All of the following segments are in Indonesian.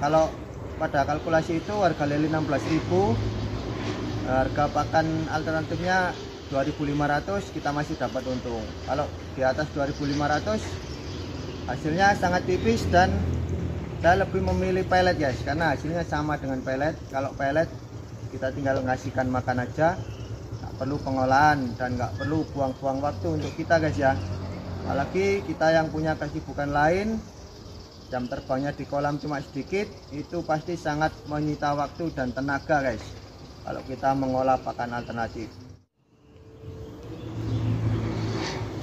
Kalau pada kalkulasi itu harga lele 16.000, harga pakan alternatifnya 2.500, kita masih dapat untung. Kalau di atas 2.500 hasilnya sangat tipis, dan saya lebih memilih pelet guys, karena hasilnya sama dengan pelet. Kalau pelet kita tinggal ngasihkan makan aja, nggak perlu pengolahan dan nggak perlu buang-buang waktu untuk kita guys ya. Apalagi kita yang punya kesibukan lain, jam terbangnya di kolam cuma sedikit, itu pasti sangat menyita waktu dan tenaga guys kalau kita mengolah pakan alternatif.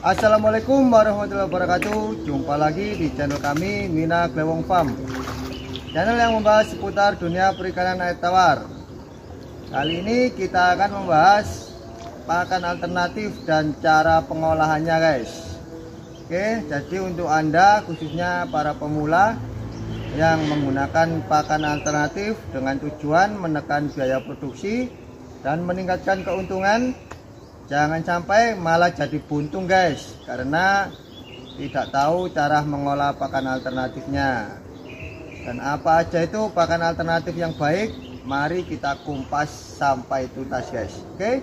Assalamualaikum warahmatullahi wabarakatuh. Jumpa lagi di channel kami, Mina Glewong Farm, channel yang membahas seputar dunia perikanan air tawar. Kali ini kita akan membahas pakan alternatif dan cara pengolahannya guys. Oke, jadi untuk Anda khususnya para pemula yang menggunakan pakan alternatif dengan tujuan menekan biaya produksi dan meningkatkan keuntungan, jangan sampai malah jadi buntung guys, karena tidak tahu cara mengolah pakan alternatifnya. Dan apa aja itu pakan alternatif yang baik, mari kita kumpas sampai tuntas guys. Oke,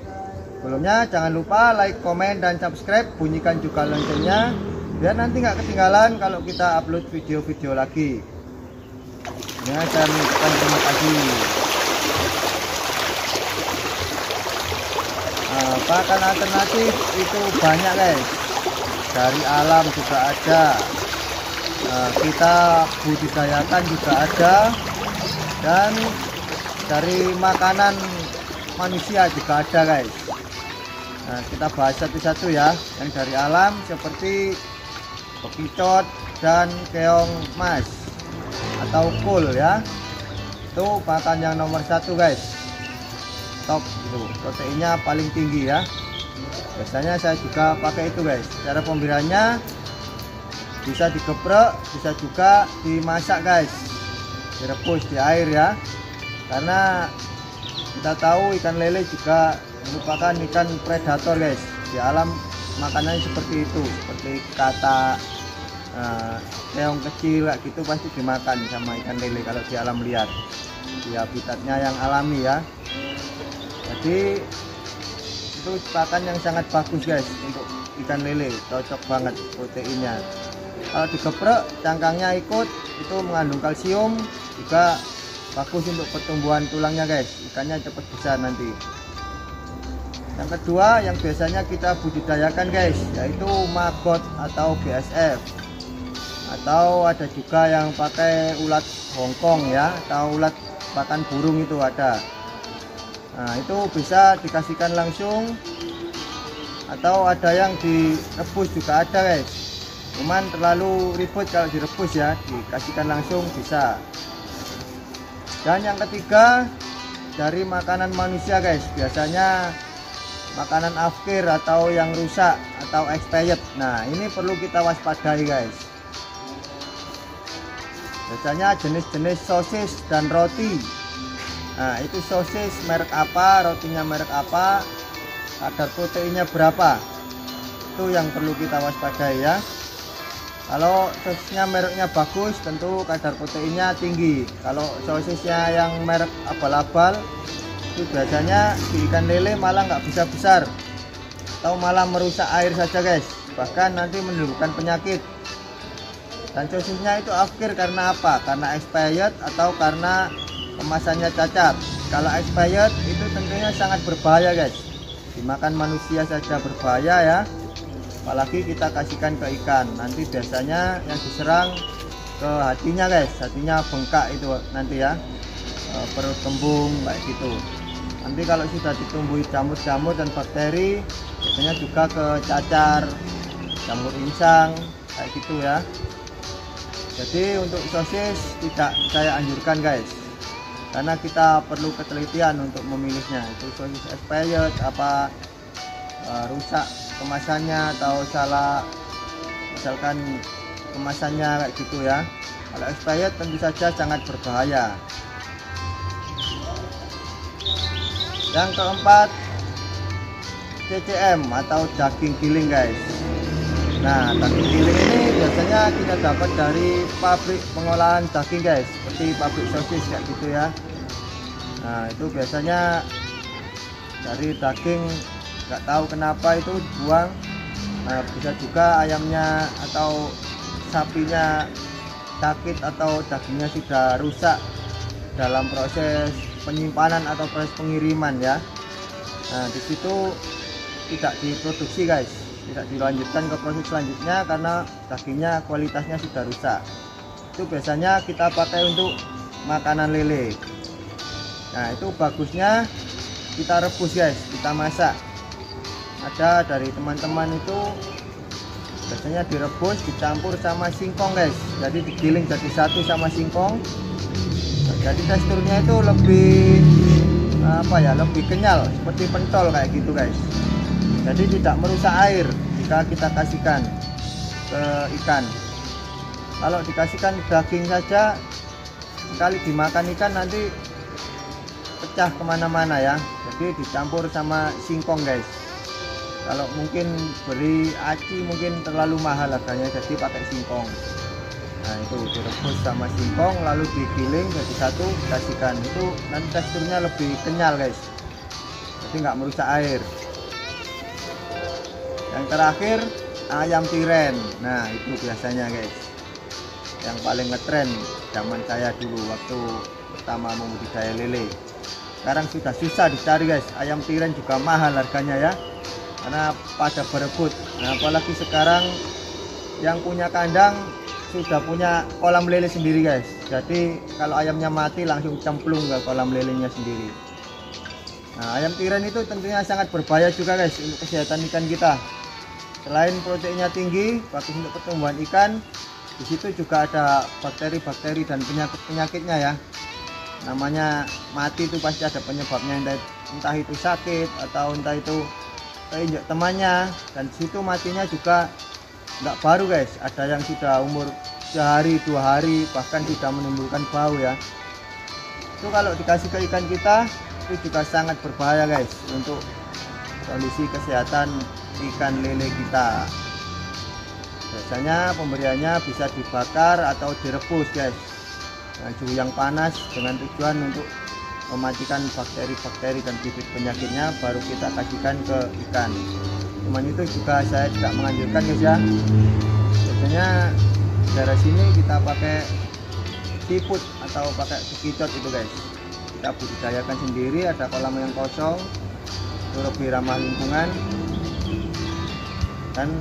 sebelumnya jangan lupa like, komen, dan subscribe, bunyikan juga loncengnya biar nanti nggak ketinggalan kalau kita upload video-video lagi ya. Saya mengucapkan terima kasih. Pakan alternatif itu banyak guys, dari alam juga ada, kita budidayakan juga ada, dan dari makanan manusia juga ada guys. Nah, kita bahas satu-satu ya. Yang dari alam seperti bekicot dan keong mas atau kul ya, itu pakan yang nomor satu guys, top itu, proteinnya paling tinggi ya. Biasanya saya juga pakai itu guys. Cara pemberiannya bisa digeprek, bisa juga dimasak guys, direbus di air ya, karena kita tahu ikan lele juga merupakan ikan predator guys. Di alam makanannya seperti itu, seperti kata keong kecil gitu pasti dimakan sama ikan lele kalau di alam liar, di habitatnya yang alami ya. Jadi itu pakan yang sangat bagus guys untuk ikan lele, cocok banget proteinnya. Kalau digeprek cangkangnya ikut, itu mengandung kalsium, juga bagus untuk pertumbuhan tulangnya guys, ikannya cepat besar nanti. Yang kedua yang biasanya kita budidayakan guys, yaitu maggot atau BSF, atau ada juga yang pakai ulat Hongkong ya, atau ulat pakan burung itu ada. Nah, itu bisa dikasihkan langsung, atau ada yang direbus juga ada guys, cuman terlalu ribet kalau direbus ya, dikasihkan langsung bisa. Dan yang ketiga dari makanan manusia guys, biasanya makanan afkir atau yang rusak atau expired. Nah, ini perlu kita waspadai guys. Biasanya jenis-jenis sosis dan roti. Nah, itu sosis merek apa, rotinya merek apa, kadar proteinnya berapa, itu yang perlu kita waspadai ya. Kalau sosisnya mereknya bagus, tentu kadar proteinnya tinggi. Kalau sosisnya yang merek abal-abal, itu biasanya di ikan lele malah nggak bisa besar, atau malah merusak air saja guys, bahkan nanti menimbulkan penyakit. Dan sosisnya itu afkir karena apa? Karena expired atau karena kemasannya cacat. Kalau expired itu tentunya sangat berbahaya guys, dimakan manusia saja berbahaya ya, apalagi kita kasihkan ke ikan. Nanti biasanya yang diserang ke hatinya guys, hatinya bengkak itu nanti ya, perut kembung kayak gitu. Nanti kalau sudah ditumbuhi jamur-jamur dan bakteri, biasanya juga ke cacar, jamur insang kayak gitu ya. Jadi untuk sosis tidak saya anjurkan guys, karena kita perlu ketelitian untuk memilihnya. Itu sosis expired apa, rusak kemasannya atau salah misalkan kemasannya kayak gitu ya. Kalau expired tentu saja sangat berbahaya. Yang keempat CCM atau daging giling guys. Nah, daging giling ini biasanya kita dapat dari pabrik pengolahan daging guys, seperti pabrik sosis kayak gitu ya. Nah, itu biasanya dari daging nggak tahu kenapa itu dibuang. Nah, bisa juga ayamnya atau sapinya sakit atau dagingnya sudah rusak dalam proses penyimpanan atau proses pengiriman ya. Nah, di situ tidak diproduksi guys, tidak dilanjutkan ke proses selanjutnya karena dagingnya kualitasnya sudah rusak. Itu biasanya kita pakai untuk makanan lele. Nah, itu bagusnya kita rebus guys, kita masak. Ada dari teman-teman itu biasanya direbus dicampur sama singkong guys, jadi digiling jadi satu sama singkong. Nah, jadi teksturnya itu lebih apa ya, lebih kenyal seperti pentol kayak gitu guys. Jadi tidak merusak air jika kita kasihkan ke ikan. Kalau dikasihkan daging saja, sekali dimakan ikan nanti pecah kemana-mana ya. Jadi dicampur sama singkong guys. Kalau mungkin beli aci mungkin terlalu mahal harganya, jadi pakai singkong. Nah, itu direbus sama singkong lalu digiling jadi satu, kasihkan. Itu nanti teksturnya lebih kenyal guys, jadi nggak merusak air. Yang terakhir ayam tiren. Nah, itu biasanya guys yang paling ngetren zaman saya dulu waktu pertama membudidaya lele. Sekarang sudah susah dicari guys, ayam tiren juga mahal harganya ya, karena pada berebut. Nah, apalagi sekarang yang punya kandang sudah punya kolam lele sendiri guys, jadi kalau ayamnya mati langsung cemplung ke kolam lelenya sendiri. Nah, ayam tiren itu tentunya sangat berbahaya juga guys untuk kesehatan ikan kita. Selain proteinnya tinggi, bagus untuk pertumbuhan ikan, di situ juga ada bakteri-bakteri dan penyakit-penyakitnya ya. Namanya mati itu pasti ada penyebabnya, entah itu sakit atau entah itu keinjak temannya. Dan situ matinya juga nggak baru guys, ada yang sudah umur sehari 2 hari bahkan sudah menimbulkan bau ya. Itu kalau dikasih ke ikan kita itu juga sangat berbahaya guys untuk kondisi kesehatan ikan lele kita. Biasanya pemberiannya bisa dibakar atau direbus guys dengan suhu yang panas dengan tujuan untuk mematikan bakteri-bakteri dan bibit penyakitnya, baru kita kasihkan ke ikan. Cuman itu juga saya tidak menganjurkan guys ya. Biasanya daerah sini kita pakai seafood atau pakai bekicot itu guys, kita budidayakan sendiri, ada kolam yang kosong, itu lebih ramah lingkungan. Dan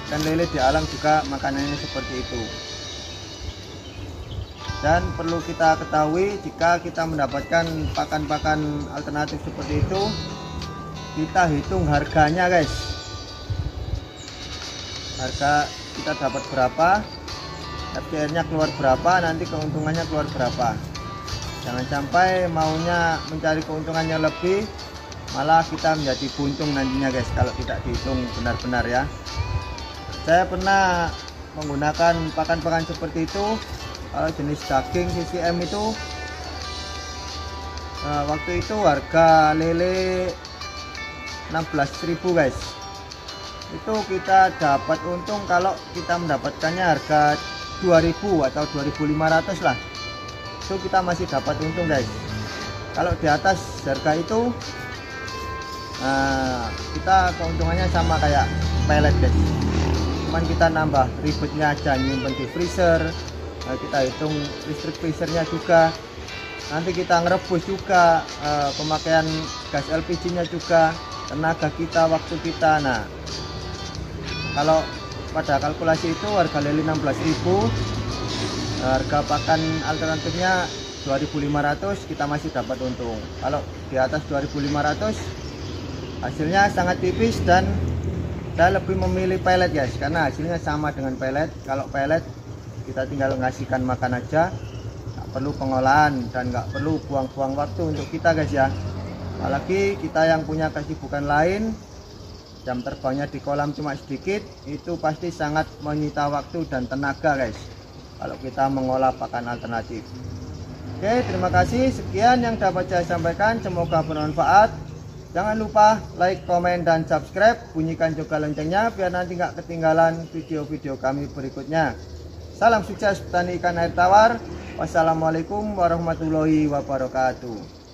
ikan lele di alam juga makanannya seperti itu. Dan perlu kita ketahui, jika kita mendapatkan pakan-pakan alternatif seperti itu, kita hitung harganya guys. Harga kita dapat berapa, FCR-nya keluar berapa, nanti keuntungannya keluar berapa. Jangan sampai maunya mencari keuntungannya lebih, malah kita menjadi buntung nantinya guys kalau tidak dihitung benar-benar ya. Saya pernah menggunakan pakan-pakan seperti itu. Kalau jenis daging CCM itu waktu itu harga lele 16.000 guys. Itu kita dapat untung kalau kita mendapatkannya harga 2.000 atau 2.500 lah, itu kita masih dapat untung guys. Kalau di atas harga itu kita keuntungannya sama kayak pelet guys, cuman kita nambah ribetnya aja, nyimpen di freezer. Kita hitung listrik freezernya juga, nanti kita ngerebus juga, pemakaian gas LPG nya juga, tenaga kita, waktu kita. Nah, kalau pada kalkulasi itu harga lele 16.000, harga pakan alternatifnya 2.500, kita masih dapat untung. Kalau di atas 2.500 hasilnya sangat tipis, dan saya lebih memilih pelet guys, karena hasilnya sama dengan pelet. Kalau pelet kita tinggal ngasihkan makan aja, nggak perlu pengolahan dan nggak perlu buang-buang waktu untuk kita guys ya. Apalagi kita yang punya kesibukan lain, jam terbangnya di kolam cuma sedikit, itu pasti sangat menyita waktu dan tenaga guys kalau kita mengolah pakan alternatif. Oke, terima kasih. Sekian yang dapat saya sampaikan, semoga bermanfaat. Jangan lupa like, komen, dan subscribe. Bunyikan juga loncengnya biar nanti nggak ketinggalan video-video kami berikutnya. Salam sukses petani ikan air tawar. Wassalamualaikum warahmatullahi wabarakatuh.